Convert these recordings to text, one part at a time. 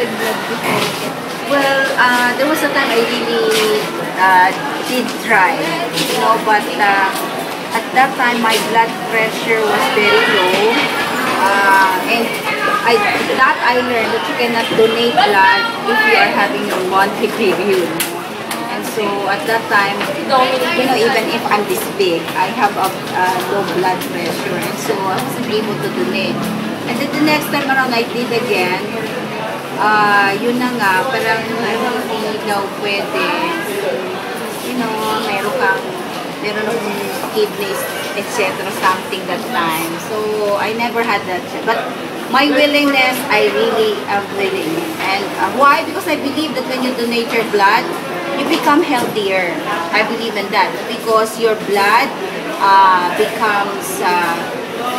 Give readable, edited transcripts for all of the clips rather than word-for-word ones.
donated blood before? Well, there was a time I really did try, you know, but at that time my blood pressure was very low, and I learned that you cannot donate blood if you are having your monthly period. And so at that time, you know, even if I'm this big, I have a low blood pressure, and so I wasn't able to donate. And then the next time around I did again. Yun na nga, parang hindi daw pwede, you know, meron akong kidneys, etc. something that time. So, I never had that. But my willingness, I really am willing. And why? Because I believe that when you donate your blood, you become healthier. I believe in that. Because your blood becomes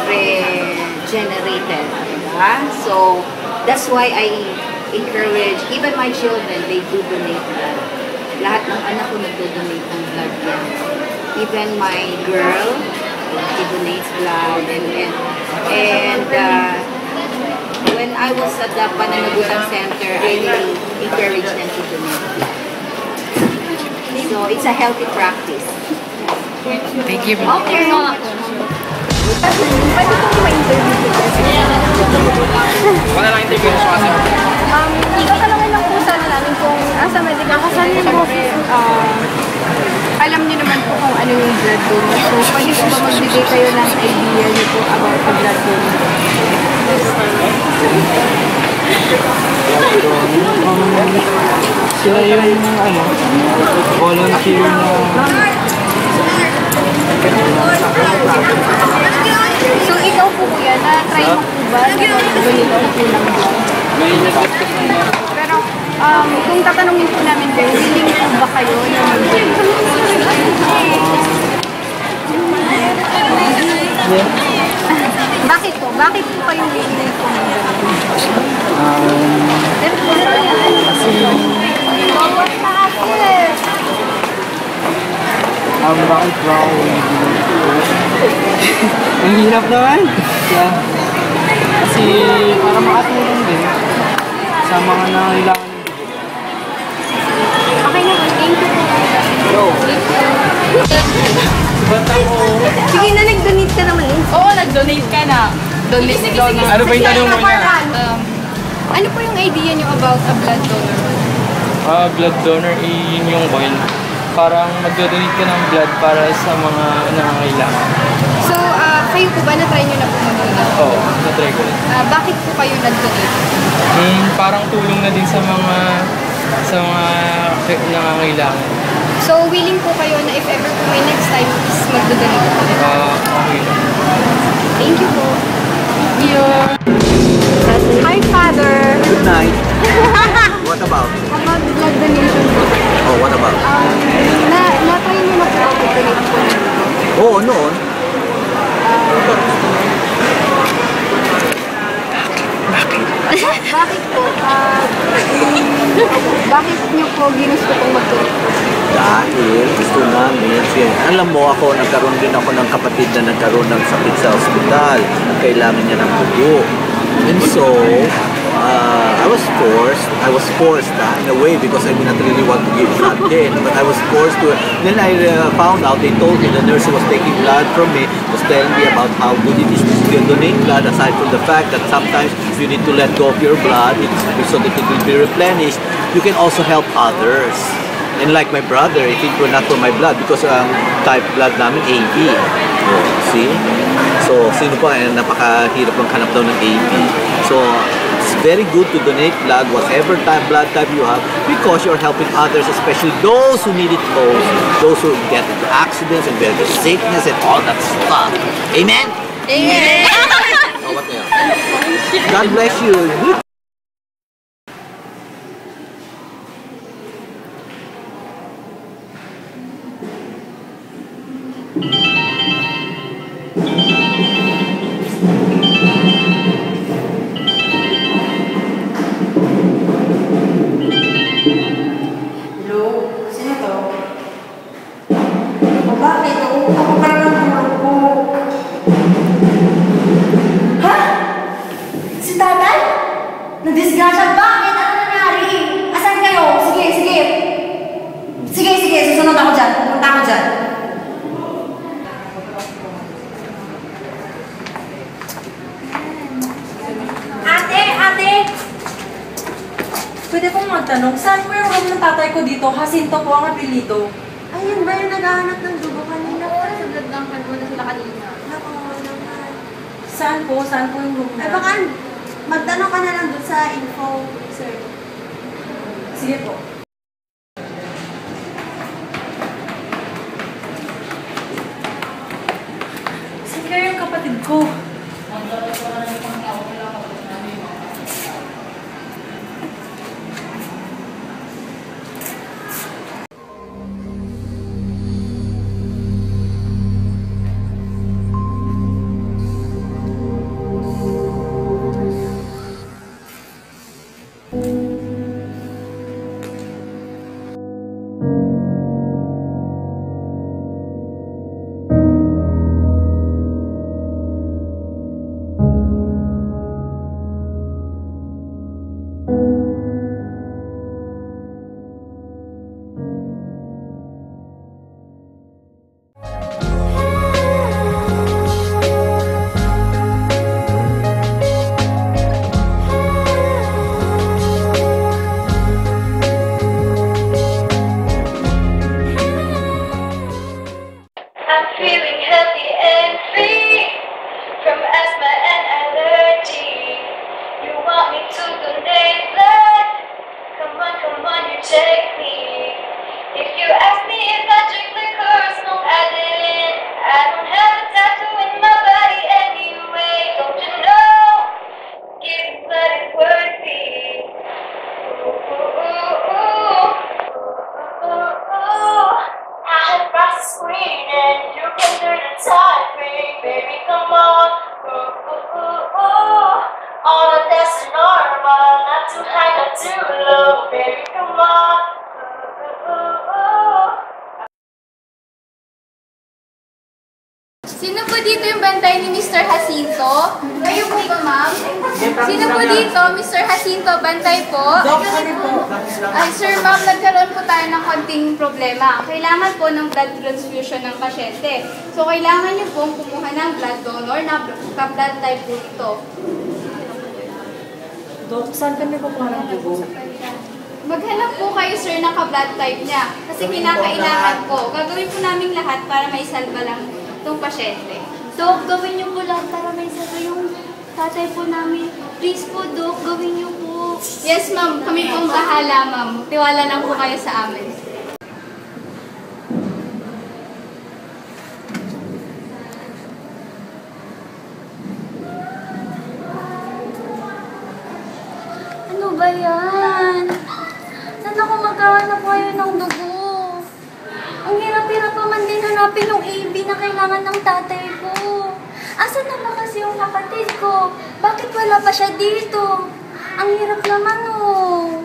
regenerated. So, that's why I encourage, even my children, they do donate blood. Lahat ng anak ko nagdo-donate ng blood yan. Even my girl, she donates blood. And when I was at the Pananagutan Center, I really encourage them to donate blood. So, it's a healthy practice. Thank you. Okay. Pwede kong ma-interview ko kasi. Wala lang interview sa kasi. Tatanungin lang po sana namin kung sa medical kasi alam niyo naman po kung ano yung blood donor. So, pwede po ba magbigay kayo ng idea niyo po about the blood donor? Sila yung volunteer na So, ikaw po kuya, na-try mo po ba na mag-donate ang kulang blood? Pero, kung tatanungin po namin kayo, willing po ba kayo na mag-donate? yeah. Bakit po? Bakit po kayo willing po mag-donate? Bakit brown? Ang hirap naman. Yeah. Kasi para makatulong din sa mga nangailangan ng dugo. Okay na, thank you po. Sige na, nag-donate ka naman eh. Oo, nag-donate ka na. Donate. Ano ba yung tanong mo niya? Ano po yung idea niyo about a blood donor? Blood donor, yun yung coin. Parang mag-donate ka ng blood para sa mga nangangailangan. So, kayo po ba na-try niyo na po mag-donate? Oo, na-try ko rin. Bakit po kayo nag-donate? Parang tulong na din sa mga nangangailangan. So, willing po kayo na if ever po may next time is mag-donate po? Okay. Thank you po. Hi, Father! Good night. What about? About blood donation po. Oh, what about? Na-try niyo na po mag-donate po? Oo, noon. Bakit po? Bakit niyo po ginusto pong mag-donate po? Dahil gusto namin, alam mo ako, nagkaroon din ako ng kapatid na nagkaroon ng sakit sa ospital at kailangan niya ng dugo. And so, I was forced in a way because I did not really want to give blood then, but I was forced to. Then I found out, they told me, the nurse who was taking blood from me was telling me about how good it is to donate blood, aside from the fact that sometimes you need to let go of your blood so that it will be replenished. You can also help others. And like my brother, if it were not for my blood, because type blood namin AB. Oh, see? So, sino pa, napakahirap ng hanap daw ng AB. So, it's very good to donate blood, whatever blood type you have, because you're helping others, especially those who need it most, those who get into accidents and bear the sickness and all that stuff. Amen? Amen! Oh, what else? God bless you. Si tatay? Nadisgrasya? Bakit? Ano Jacinto. Jacinto po ang apelido. Ayun ba yung naghahanap ng dugo kanina? Sa blood bank na sila kanina. Nako naman. Saan po? Saan po yung room Ay baka magtanong ka na lang doon sa info, sir. Sige po. Saan kaya yung kapatid ko? I'm feeling healthy and free from asthma and allergy. You want me to donate blood? Come on, you check me. If you ask me if I drink liquor, smoke, I didn't. I don't have a tattoo in my body anyway. Don't you know? Giving blood is worthy. Ooh, ooh, ooh, ooh. Ooh, ooh, ooh. I had process screening, you can do the typing, baby, come on. Ooh, ooh, ooh, ooh. All of that's normal, not too high, not too low, baby, come on. Ooh, ooh, ooh. Sino po dito yung bantay ni Mr. Jacinto? Kayo po ba, ma'am? Sino po dito? Mr. Jacinto, bantay po? Ay, sir, ma'am, nagkaroon po tayo ng konting problema. Kailangan po ng blood transfusion ng pasyente. So, kailangan niyo pong kumuha ng blood donor na blood type po ito. Dok, saan kami kukuha ng dugo? Maghanap po kayo, sir, ng ka-blood type niya. Kasi kinakailangan po. Gagawin po namin lahat para may salba lang itong pasyente. Dok, gawin niyo po lang para may sabi yung tatay po namin. Please po, Dok, gawin niyo po. Yes, ma'am. Kami pong bahala, ma'am. Tiwala lang po kayo sa amin. Ano ba yan? Saan ako magkahanap kayo ng dugo? Ang hirap-hirap pa man din hanapin yung AB na kailangan ng tatay ko. Asan na ba kasi yung kapatid ko? Bakit wala pa siya dito? Ang hirap naman oh.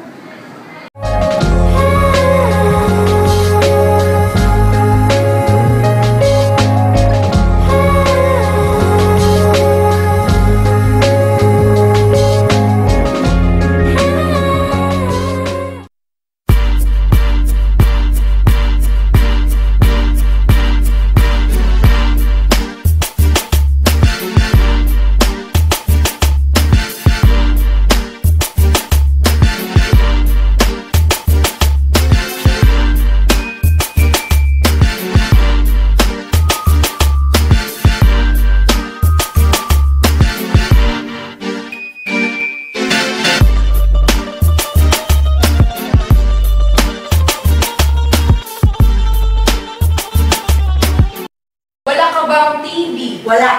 Wala ka bang TB? Wala.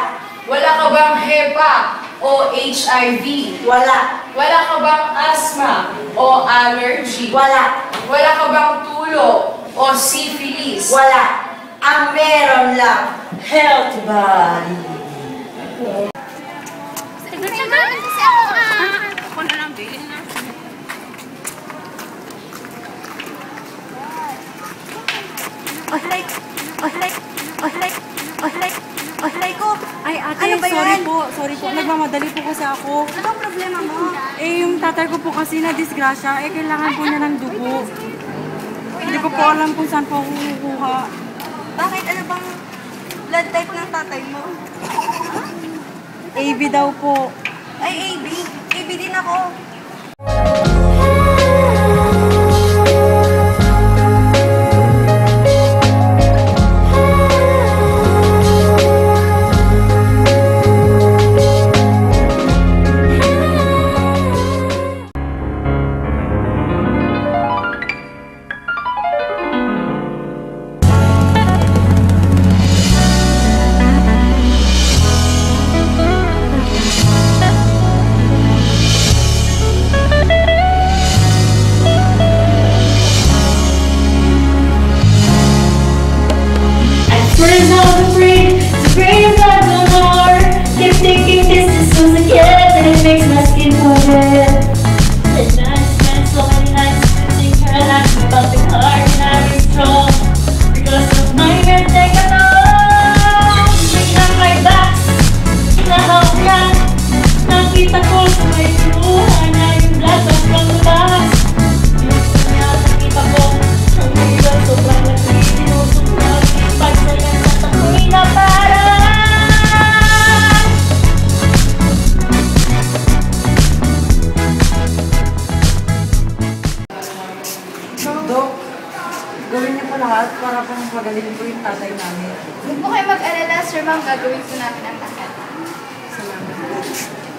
Wala ka bang HEPA o HIV? Wala. Wala ka bang asthma o allergy? Wala. Wala ka bang tulo o syphilis? Wala. Ang meron lang, health body. Oslay ko. Ay, ate, Ano ba sorry yan? po. Sorry po. Nagmamadali po kasi ako. Anong problema mo? Eh, yung tatay ko po kasi na disgrasya, kailangan po niya ng dugo. Hindi ko po alam kung saan po ako kukuha. Bakit? Ano bang blood type ng tatay mo? AB daw po. Ay, AB. AB din ako. Gawin niyo po lahat para pong pagalingin po yung tatay namin. Huwag po kayo mag-alala, Sir Ma'am. Gagawin po namin ang lahat. Salamat.